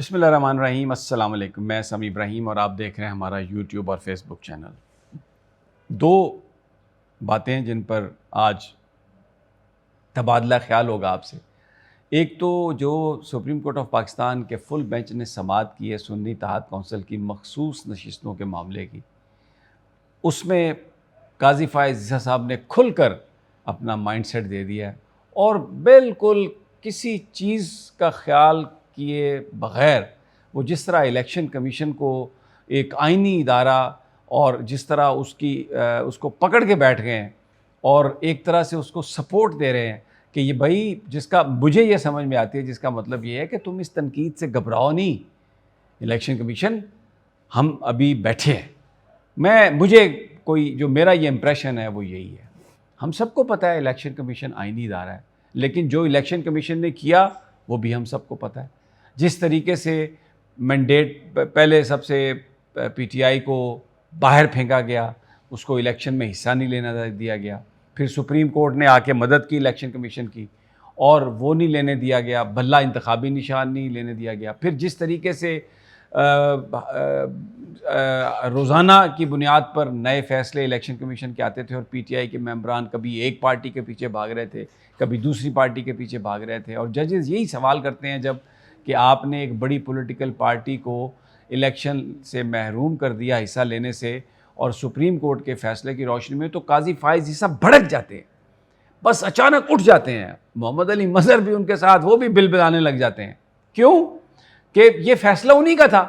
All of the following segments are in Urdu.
بسم اللہ الرحمن الرحیم۔ السلام علیکم، میں سمیع ابراہیم اور آپ دیکھ رہے ہیں ہمارا یوٹیوب اور فیس بک چینل۔ دو باتیں جن پر آج تبادلہ خیال ہوگا آپ سے۔ ایک تو جو سپریم کورٹ آف پاکستان کے فل بینچ نے سماعت کی ہے سنی اتحاد کونسل کی مخصوص نشستوں کے معاملے کی، اس میں قاضی فائز عیسیٰ صاحب نے کھل کر اپنا مائنڈ سیٹ دے دیا ہے اور بالکل کسی چیز کا خیال کیے بغیر وہ جس طرح الیکشن کمیشن کو ایک آئینی ادارہ اور جس طرح اس کو پکڑ کے بیٹھ گئے ہیں اور ایک طرح سے اس کو سپورٹ دے رہے ہیں کہ یہ بھائی جس کا مجھے یہ سمجھ میں آتی ہے، جس کا مطلب یہ ہے کہ تم اس تنقید سے گھبراؤ نہیں، الیکشن کمیشن ہم ابھی بیٹھے ہیں۔ مجھے کوئی جو میرا یہ امپریشن ہے وہ یہی ہے۔ ہم سب کو پتہ ہے الیکشن کمیشن آئینی ادارہ ہے، لیکن جو الیکشن کمیشن نے کیا وہ بھی ہم سب کو پتہ ہے۔ جس طریقے سے مینڈیٹ پہلے سب سے پی ٹی آئی کو باہر پھینکا گیا، اس کو الیکشن میں حصہ نہیں لینا دیا گیا، پھر سپریم کورٹ نے آ کے مدد کی الیکشن کمیشن کی اور وہ نہیں لینے دیا گیا، بھلا انتخابی نشان نہیں لینے دیا گیا، پھر جس طریقے سے روزانہ کی بنیاد پر نئے فیصلے الیکشن کمیشن کے آتے تھے اور پی ٹی آئی کے ممبران کبھی ایک پارٹی کے پیچھے بھاگ رہے تھے، کبھی دوسری پارٹی کے پیچھے بھاگ رہے تھے، اور ججز یہی سوال کرتے ہیں جب کہ آپ نے ایک بڑی پولیٹیکل پارٹی کو الیکشن سے محروم کر دیا حصہ لینے سے اور سپریم کورٹ کے فیصلے کی روشنی میں، تو قاضی فائز عیسیٰ بھڑک جاتے ہیں، بس اچانک اٹھ جاتے ہیں۔ محمد علی مظہر بھی ان کے ساتھ، وہ بھی بل بلانے لگ جاتے ہیں۔ کیوں؟ کہ یہ فیصلہ انہی کا تھا،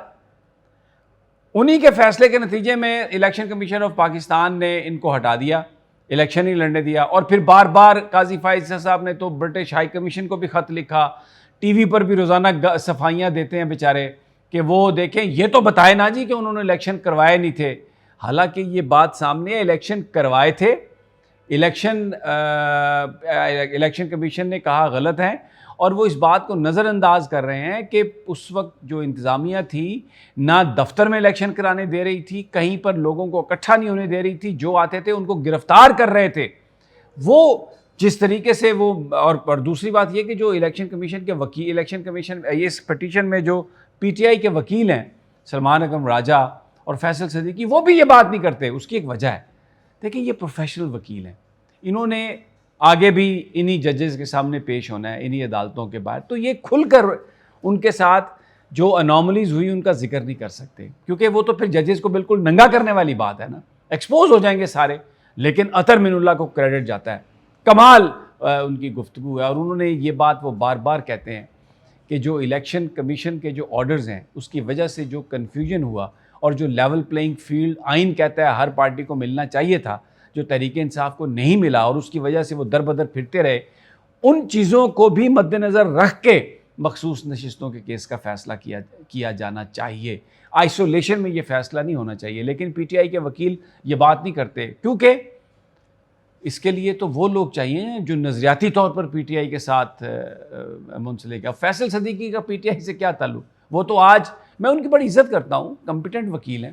انہی کے فیصلے کے نتیجے میں الیکشن کمیشن آف پاکستان نے ان کو ہٹا دیا، الیکشن ہی لڑنے دیا، اور پھر بار بار قاضی فائز عیسیٰ صاحب نے تو برٹش ہائی کمیشن کو بھی خط لکھا، ٹی وی پر بھی روزانہ صفائیاں دیتے ہیں بیچارے کہ وہ دیکھیں یہ تو بتائے نا جی کہ انہوں نے الیکشن کروائے نہیں تھے، حالانکہ یہ بات سامنے ہے، الیکشن کروائے تھے، الیکشن کمیشن نے کہا غلط ہیں، اور وہ اس بات کو نظر انداز کر رہے ہیں کہ اس وقت جو انتظامیہ تھی نہ دفتر میں الیکشن کرانے دے رہی تھی، کہیں پر لوگوں کو اکٹھا نہیں ہونے دے رہی تھی، جو آتے تھے ان کو گرفتار کر رہے تھے۔ وہ جس طریقے سے وہ اور دوسری بات یہ کہ جو الیکشن کمیشن کے وکیل، الیکشن کمیشن اس پٹیشن میں جو پی ٹی آئی کے وکیل ہیں سلمان اکرم راجہ اور فیصل صدیقی، وہ بھی یہ بات نہیں کرتے، اس کی ایک وجہ ہے۔ دیکھیں یہ پروفیشنل وکیل ہیں، انہوں نے آگے بھی انہی ججز کے سامنے پیش ہونا ہے، انہی عدالتوں کے باہر، تو یہ کھل کر ان کے ساتھ جو انوملیز ہوئی ان کا ذکر نہیں کر سکتے، کیونکہ وہ تو پھر ججز کو بالکل ننگا کرنے والی بات ہے نا، ایکسپوز ہو جائیں گے سارے۔ لیکن اطہر من اللہ کو کریڈٹ جاتا ہے، کمال ان کی گفتگو ہے، اور انہوں نے یہ بات وہ بار بار کہتے ہیں کہ جو الیکشن کمیشن کے جو آرڈرز ہیں اس کی وجہ سے جو کنفیوژن ہوا اور جو لیول پلینگ فیلڈ آئین کہتا ہے ہر پارٹی کو ملنا چاہیے تھا، جو تحریک انصاف کو نہیں ملا اور اس کی وجہ سے وہ در بدر پھرتے رہے، ان چیزوں کو بھی مد نظر رکھ کے مخصوص نشستوں کے کیس کا فیصلہ کیا جانا چاہیے۔ آئسولیشن میں یہ فیصلہ نہیں ہونا چاہیے، لیکن پی ٹی آئی کے وکیل یہ بات نہیں کرتے، کیونکہ اس کے لیے تو وہ لوگ چاہیے جو نظریاتی طور پر پی ٹی آئی کے ساتھ منسلک ہے۔ فیصل صدیقی کا پی ٹی آئی سے کیا تعلق؟ وہ تو آج، میں ان کی بڑی عزت کرتا ہوں، کمپیٹنٹ وکیل ہیں،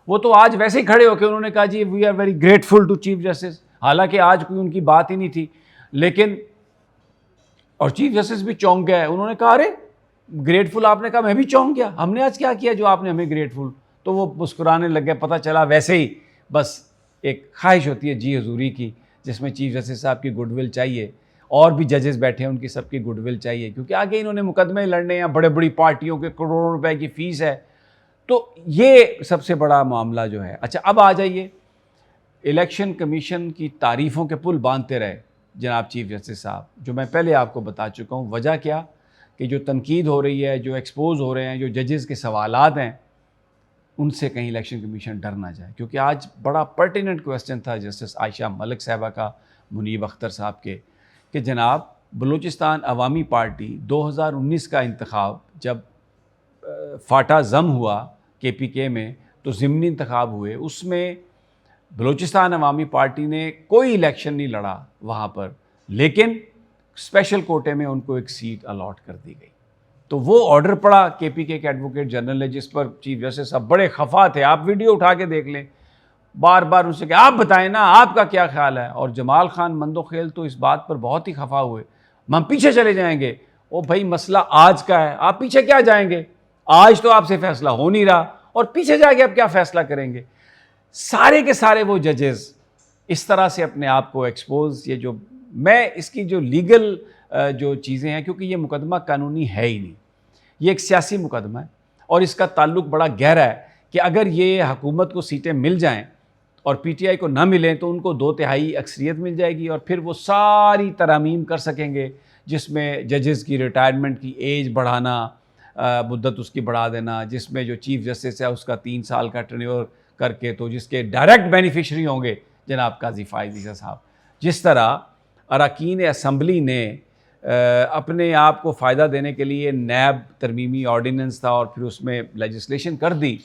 وہ تو آج ویسے ہی کھڑے ہو کے انہوں نے کہا جی we are very grateful to chief justice, حالانکہ آج کوئی ان کی بات ہی نہیں تھی، لیکن اور چیف جسٹس بھی چونک گیا ہے، انہوں نے کہا ارے گریٹفل، آپ نے کہا میں بھی چونک گیا، ہم نے آج کیا کیا جو آپ نے ہمیں گریٹفل، تو وہ مسکرانے لگ گئے، پتہ چلا ویسے ہی بس ایک خواہش ہوتی ہے جی حضوری کی، جس میں چیف جسٹس صاحب کی گڈ ول چاہیے، اور بھی ججز بیٹھے ہیں ان کی سب کی گڈ ول چاہیے، کیونکہ آگے انہوں نے مقدمے لڑنے ہیں، بڑے بڑی پارٹیوں کے کروڑوں روپے کی فیس ہے، تو یہ سب سے بڑا معاملہ جو ہے۔ اچھا اب آ جائیے، الیکشن کمیشن کی تعریفوں کے پل باندھتے رہے جناب چیف جسٹس صاحب، جو میں پہلے آپ کو بتا چکا ہوں، وجہ کیا کہ جو تنقید ہو رہی ہے، جو ایکسپوز ہو رہے ہیں، جو ججز کے سوالات ہیں، ان سے کہیں الیکشن کمیشن ڈر نہ جائے، کیونکہ آج بڑا پرٹیننٹ کویسچن تھا جسٹس عائشہ ملک صاحبہ کا منیب اختر صاحب کے، کہ جناب بلوچستان عوامی پارٹی 2019 کا انتخاب جب فاٹا ضم ہوا کے پی کے میں، تو ضمنی انتخاب ہوئے، اس میں بلوچستان عوامی پارٹی نے کوئی الیکشن نہیں لڑا وہاں پر، لیکن اسپیشل کوٹے میں ان کو ایک سیٹ الاٹ کر دی گئی، تو وہ آرڈر پڑا کے پی کے ایڈوکیٹ جنرل نے، جس پر چیف جسٹس صاحب بڑے خفا تھے، آپ ویڈیو اٹھا کے دیکھ لیں، بار بار ان سے کہ آپ بتائیں نا آپ کا کیا خیال ہے، اور جمال خان مندوخیل تو اس بات پر بہت ہی خفا ہوئے، ہم پیچھے چلے جائیں گے، او بھائی مسئلہ آج کا ہے، آپ پیچھے کیا جائیں گے، آج تو آپ سے فیصلہ ہو نہیں رہا اور پیچھے جا کے آپ کیا فیصلہ کریں گے. سارے کے سارے وہ ججز اس طرح سے اپنے آپ کو ایکسپوز، یہ جو میں اس کی جو لیگل جو چیزیں ہیں، کیونکہ یہ مقدمہ قانونی ہے ہی نہیں، یہ ایک سیاسی مقدمہ ہے اور اس کا تعلق بڑا گہرا ہے کہ اگر یہ حکومت کو سیٹیں مل جائیں اور پی ٹی آئی کو نہ ملیں تو ان کو 2/3 اکثریت مل جائے گی اور پھر وہ ساری ترامیم کر سکیں گے، جس میں ججز کی ریٹائرمنٹ کی ایج بڑھانا، مدت اس کی بڑھا دینا، جس میں جو چیف جسٹس ہے اس کا 3 سال کا ٹرینیور کر کے، تو جس کے ڈائریکٹ بینیفیشری ہوں گے جناب قاضی فائز عیسیٰ صاحب. جس طرح اراکین اسمبلی نے اپنے آپ کو فائدہ دینے کے لیے نیب ترمیمی آرڈیننس تھا اور پھر اس میں لیجسلیشن کر دی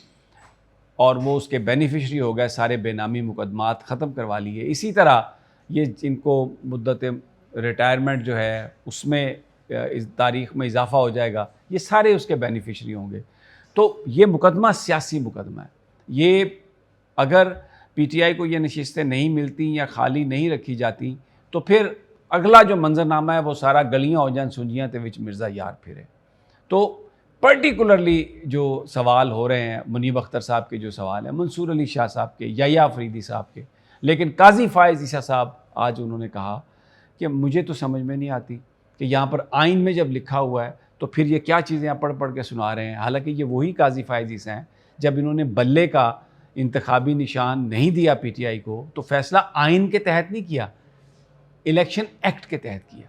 اور وہ اس کے بینیفیشری ہو گئے، سارے بے نامی مقدمات ختم کروا لیے، اسی طرح یہ ان کو مدت ریٹائرمنٹ جو ہے اس میں اس تاریخ میں اضافہ ہو جائے گا، یہ سارے اس کے بینیفیشری ہوں گے. تو یہ مقدمہ سیاسی مقدمہ ہے. یہ اگر پی ٹی آئی کو یہ نشستیں نہیں ملتی یا خالی نہیں رکھی جاتی تو پھر اگلا جو منظرنامہ ہے وہ سارا گلیاں ہو جائیں سنجیاں تے وچ مرزا یار پھرے. تو پرٹیکولرلی جو سوال ہو رہے ہیں منیب اختر صاحب کے جو سوال ہیں، منصور علی شاہ صاحب کے، یحییٰ افریدی صاحب کے، لیکن قاضی فائز عیسیٰ صاحب آج انہوں نے کہا کہ مجھے تو سمجھ میں نہیں آتی کہ یہاں پر آئین میں جب لکھا ہوا ہے تو پھر یہ کیا چیزیں آپ پڑھ کے سنا رہے ہیں. حالانکہ یہ وہی قاضی فائز عیسیٰ ہیں جب انہوں نے بلے کا انتخابی نشان نہیں دیا پی ٹی آئی کو تو فیصلہ آئین کے تحت نہیں کیا، الیکشن ایکٹ کے تحت کیا،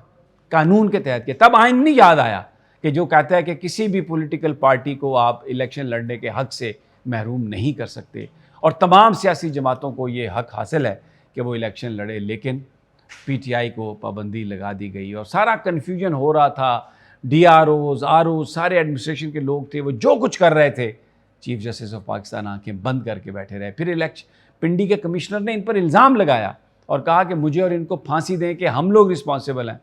قانون کے تحت کیا. تب آئین نہیں یاد آیا کہ جو کہتا ہے کہ کسی بھی پولیٹیکل پارٹی کو آپ الیکشن لڑنے کے حق سے محروم نہیں کر سکتے اور تمام سیاسی جماعتوں کو یہ حق حاصل ہے کہ وہ الیکشن لڑے. لیکن پی ٹی آئی کو پابندی لگا دی گئی اور سارا کنفیوژن ہو رہا تھا. D R Os, R Os, سارے ایڈمنسٹریشن کے لوگ تھے، وہ جو کچھ کر رہے تھے چیف جسٹس آف پاکستان آنکھیں بند کر کے بیٹھے رہے. پھر پنڈی کے کمشنر نے ان پر الزام لگایا اور کہا کہ مجھے اور ان کو پھانسی دیں کہ ہم لوگ رسپانسیبل ہیں.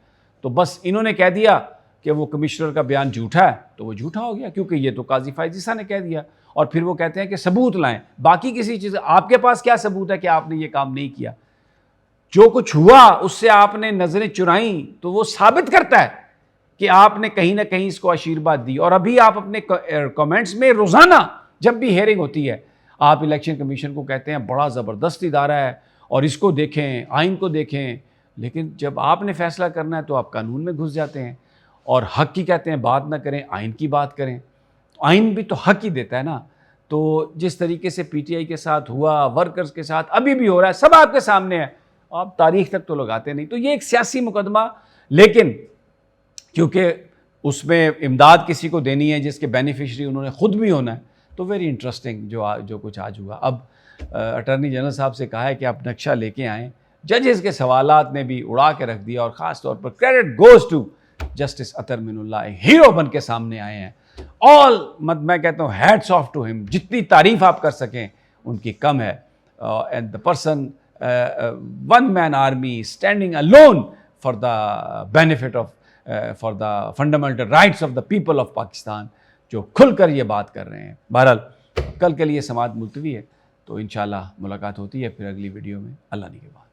تو بس انہوں نے کہہ دیا کہ وہ کمشنر کا بیان جھوٹا ہے تو وہ جھوٹا ہو گیا، کیونکہ یہ تو قاضی فائز عیسیٰ نے کہہ دیا. اور پھر وہ کہتے ہیں کہ ثبوت لائیں، باقی کسی چیز. آپ کے پاس کیا ثبوت ہے کہ آپ نے یہ کام نہیں کیا؟ جو کچھ ہوا اس سے آپ نے نظریں چرائیں تو وہ ثابت کرتا ہے کہ آپ نے کہیں نہ کہیں اس کو آشیرواد دی. اور ابھی آپ اپنے کامنٹس میں روزانہ جب بھی ہیئرنگ ہوتی ہے آپ الیکشن کمیشن کو کہتے ہیں بڑا زبردست ادارہ ہے اور اس کو دیکھیں، آئین کو دیکھیں، لیکن جب آپ نے فیصلہ کرنا ہے تو آپ قانون میں گھس جاتے ہیں اور حق کی کہتے ہیں بات نہ کریں، آئین کی بات کریں. آئین بھی تو حق ہی دیتا ہے نا. تو جس طریقے سے پی ٹی آئی کے ساتھ ہوا، ورکرز کے ساتھ ابھی بھی ہو رہا ہے، سب آپ کے سامنے ہے، آپ تاریخ تک تو لگاتے نہیں. تو یہ ایک سیاسی مقدمہ، لیکن کیونکہ اس میں امداد کسی کو دینی ہے جس کے بینیفیشری انہوں نے خود بھی ہونا ہے، تو ویری انٹرسٹنگ جو کچھ آج ہوا. اب اٹارنی جنرل صاحب سے کہا ہے کہ آپ نقشہ لے کے آئیں. ججز کے سوالات نے بھی اڑا کے رکھ دیا اور خاص طور پر کریڈٹ گوز ٹو جسٹس اطہر من اللہ، ہیرو بن کے سامنے آئے ہیں. میں کہتا ہوں ہیٹس آف ٹو ہم. جتنی تعریف آپ کر سکیں ان کی کم ہے. And the person one man army standing alone for the benefit of for the fundamental rights of the people of Pakistan, جو کھل کر یہ بات کر رہے ہیں. بہرحال کل کے لیے سماعت ملتوی ہے، تو انشاءاللہ ملاقات ہوتی ہے پھر اگلی ویڈیو میں. اللہ نگہبان.